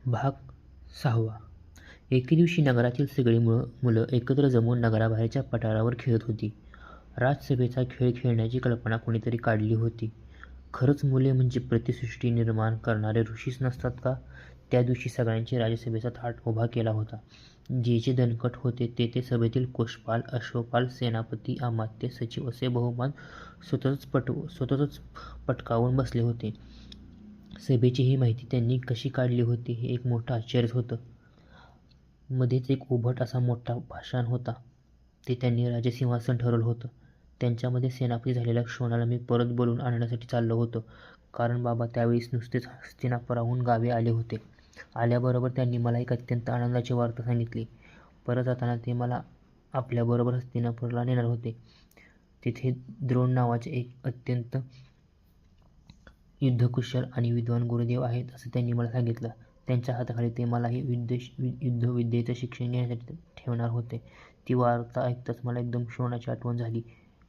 भाग 6. एके दिवशी नगरातील सगळी मुलं एकत्र जमून नगराबाहेरच्या पठारावर खेळत होती. राजसभेचा खेळ खेळण्याची कल्पना कोणीतरी काढली होती. खरंच मुले म्हणजे प्रतिसृष्टी निर्माण करणारे ऋषीच नसतात का? त्या दिवशी सगळ्यांनी राजसभेचा थाट उभा केला होता. जे दणकट होते ते सभेतील कोषपाल, अश्वपाल, सेनापती, अमात्य, सचिव असे बहुमान स्वतःच पटकावून बसले होते. सभेची ही माहिती त्यांनी कशी काढली होती हे एक मोठं आश्चर्यच होतं. मध्येच एक उभट असा मोठा भाषण होता. ते त्यांनी राजसिंहासन ठरवलं होतं. त्यांच्यामध्ये सेनापती झालेल्या शोणाला मी परत बोलवून आणण्यासाठी चाललो होतो. कारण बाबा त्यावेळेस नुकतेच हस्तिनापुराहून गावी आले होते. आल्याबरोबर त्यांनी मला एक अत्यंत आनंदाची वार्ता सांगितली. परत जाताना ते मला आपल्याबरोबर हस्तिनापूरला नेणार होते. तिथे द्रोण नावाचे एक अत्यंत युद्धकुशल आणि विद्वान गुरुदेव आहेत असं त्यांनी मला सांगितलं. त्यांच्या हाताखाली ते मलाही युद्धविद्येचं शिक्षण घेण्यासाठी ठेवणार होते. ती वार्ता ऐकताच मला एकदम शोणाची आठवण झाली.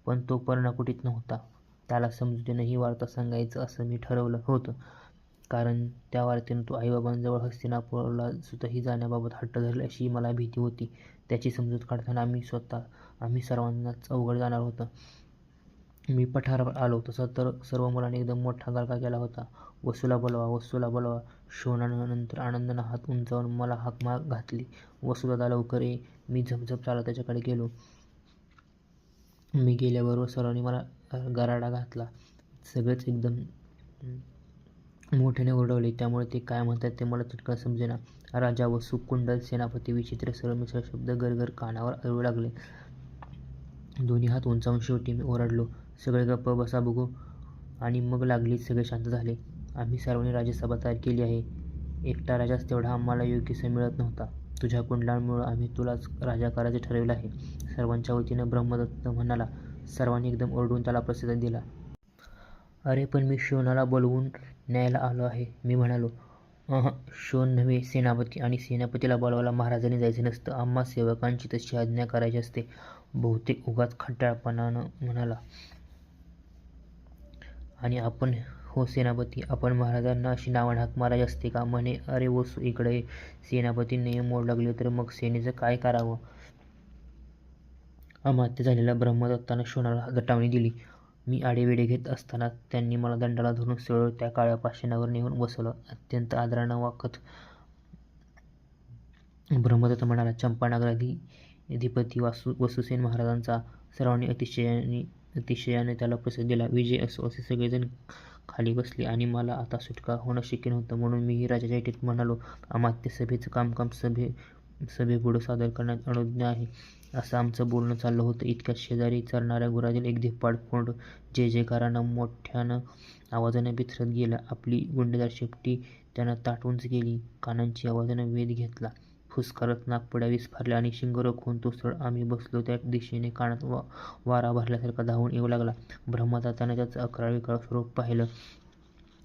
पण तो पर्णकुटीत नव्हता. त्याला समजुतीनं ही वार्ता सांगायचं असं मी ठरवलं होतं. कारण त्या वार्तेनं तो आईबाबांजवळ हस्तिनापूरला स्वतःही जाण्याबाबत हट्ट धरेल अशी मला भीती होती. त्याची समजूत काढताना आम्ही सर्वांनाच अवघड जाणार होतं. मी पठारावर आलो तसा तर सर्व मुलांनी एकदम मोठा गलका केला होता. वसूला बोलवा, वसूला बोलवा. शोणानं नंतर आनंदानं हात उंचावून मला हाक घातली. वसू दादा लवकर ये. मी झपझप चालत त्याच्याकडे गेलो. मी गेल्याबरोबर सर्वांनी मला गराडा घातला. सगळेच एकदम मोठ्याने ओरडले. त्यामुळे ते काय म्हणतात ते मला चटकन समजेना. राजा, वसू, कुंडल, सेनापती, विचित्र सर्व मिसळ शब्द गरगर कानावर ऐकू लागले. दोन्ही हात उंचावून शेवटी मी ओरडलो, सगळे गप्प बसा बघू. आणि मग लागलीच सगळे शांत झाले. आम्ही सर्वांनी राजसभा तयार केली आहे. एकटा राजाच तेवढा आम्हाला योग्यसा मिळत नव्हता. तुझ्या कुंडलांमुळं आम्ही तुलाच राजा करायचे ठरवलं आहे. सर्वांच्या वतीनं ब्रह्मदत्त म्हणाला. सर्वांनी एकदम ओरडून त्याला प्रतिसाद दिला. अरे पण मी शोणाला बोलवून न्यायला आलो आहे, मी म्हणालो. शोण नव्हे, सेनापती. आणि सेनापतीला बोलवायला महाराजांनी जायचं नसतं. आम्हा सेवकांची तशी आज्ञा करायची असते. बहुतेक उगाच खट्याळपणानं म्हणाला. आणि आपण हो सेनापती, आपण महाराजांना अशी नावाढाक मारायची असते का? म्हणे. अरे वसू इकडे ये. सेनापती नियम मोडू लागले तर मग सेनेचं काय करावं? अमात्य झालेल्या ब्रह्मदत्तानं शोणाला दटावणी दिली. मी आडेवेढे घेत असताना त्यांनी मला दंडाला धरून सरळ त्या काळ्या पाषाणावर नेऊन बसवलं. अत्यंत आदरानं वाकत ब्रह्मदत्त म्हणाला, चंपानगराधिपती वसूसेन महाराजांचा. सर्वांनी अतिशयाने त्याला प्रतिसाद दिला. विजय असो. असे सगळेजण खाली बसले आणि मला आता सुटका होणं शक्य नव्हतं. म्हणून मीही राजाच्या इटेत म्हणालो, अमात्य, सभेचं कामकाज सभेपुढं सादर करण्यात अनुज्ञा आहे. असं आमचं बोलणं चाललं होतं. इतक्यात शेजारी चरणाऱ्या गुरातील एक धिप्पाड खोंड जयजयकारानं मोठ्यानं आवाजानं बिथरत गेलं. आपली गुंडेदार शेपटी त्यानं ताठ उंच केली. कानांची आवाजानं वेध घेतला. फुसकारत नाकपुड्या विस्फारल्या आणि शिंग रोखून तो सरळ आम्ही बसलो त्या दिशेने कानात वारा भरल्यासारखा धावून येऊ लागला. ब्रह्मदत्तानं त्याचं अकराळ स्वरूप पाहिलं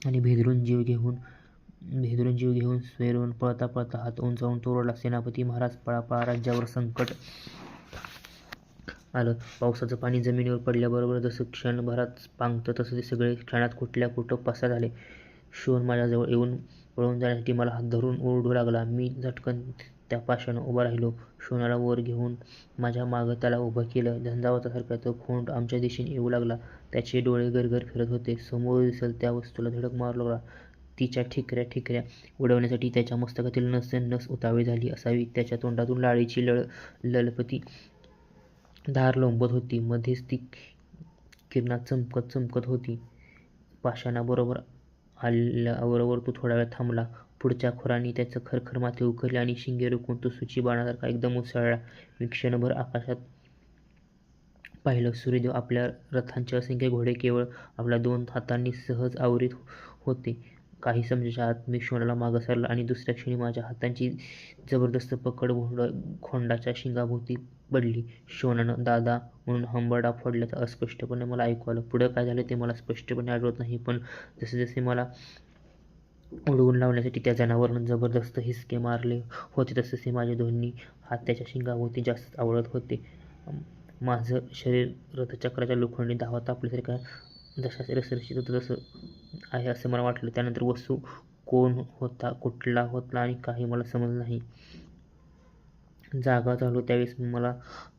आणि भेदरून जीव घेऊन स्वेरून पळता पळता हात उंचावून तो ओरडला, सेनापती महाराज, पळा पळा, राज्यावर संकट आलं. पावसाचं पाणी जमिनीवर पडल्याबरोबर जसं क्षणभरात पांगतं तसं ते सगळे क्षणात कुठल्या कुठं पसार झाले. शोण माझ्याजवळ येऊन पळून जाण्यासाठी मला हात धरून ओरडू लागला. मी झटकन त्या पाशानं उभा राहिलो. शोणाला वर घेऊन माझ्या मागं त्याला उभं केलं. झंझावातासारखा तो खोंड आमच्या दिशेने येऊ लागला. त्याचे डोळे गरगर फिरत होते. समोर दिसेल त्या वस्तूला धडक मारू लागला. तिच्या ठिकऱ्या उडवण्यासाठी त्याच्या मस्तकातील नस उतावळी झाली असावी. त्याच्या तोंडातून लाळेची ललपती धार लोंबत होती. मध्येच ती किरणात चमकत होती. पाषाणाबरोबर आल्याबरोबर तो थोडा वेळ थांबला. पुढच्या खुरांनी त्याचं खरखर माथे उखरले आणि शिंगे रोखून तो सूची बाणासारखा एकदम उसळला. मी क्षणभर आकाशात पाहिलं. सूर्यदेव, आपल्या रथांचे असंख्य घोडे केवळ आपल्या 2 हातांनी सहज आवरीत होते. काही समजायच्या आत मी शोणाला मागं सरला आणि दुसऱ्या क्षणी माझ्या हातांची जबरदस्त पकड खोंडाच्या शिंगाभोवती पडली. शोणानं दादा म्हणून हंबरडा फोडल्याचं अस्पष्टपणे मला ऐकू आलं. पुढं काय झालं ते मला स्पष्टपणे आठवत नाही. पण जसे मला उडवून लावण्यासाठी त्या जनावरानं जबरदस्त हिसके मारले होते तसतसे माझे दोन्ही हात त्याच्या शिंगाभोवती जास्तच आवळत होते. माझं शरीर रथचक्राच्या लोखंडी धावा तापल्यासारख्या जशा रसरशीत होतं तसं आहे असं मला वाटलं. त्यानंतर वसू कोण होता, कुठला होता आणि काही मला समजलं नाही. जागा झालो त्यावेळेस मला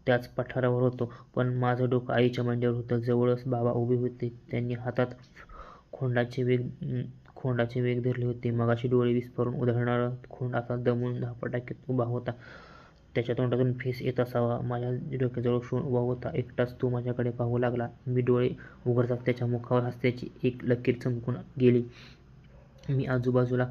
त्याच पठारावर होतो, पण माझं डोकं आईच्या मांडीवर होतं. जवळच बाबा उभे होते. त्यांनी हातात खोंडाचे वेग धरले होते. मगाशी डोळे विस्फारून उधळणारा खोंड आता दमून धापाटाकीत उभा होता. त्याच्या तोंडातून फेस येत असावा. माझ्या डोक्याजवळ शोन उभा होता. एकटाच तो माझ्याकडे पाहू लागला. मी डोळे उघडताच त्याच्या मुखावर हास्याची एक लकीर चमकून गेली. मी आजूबाजूला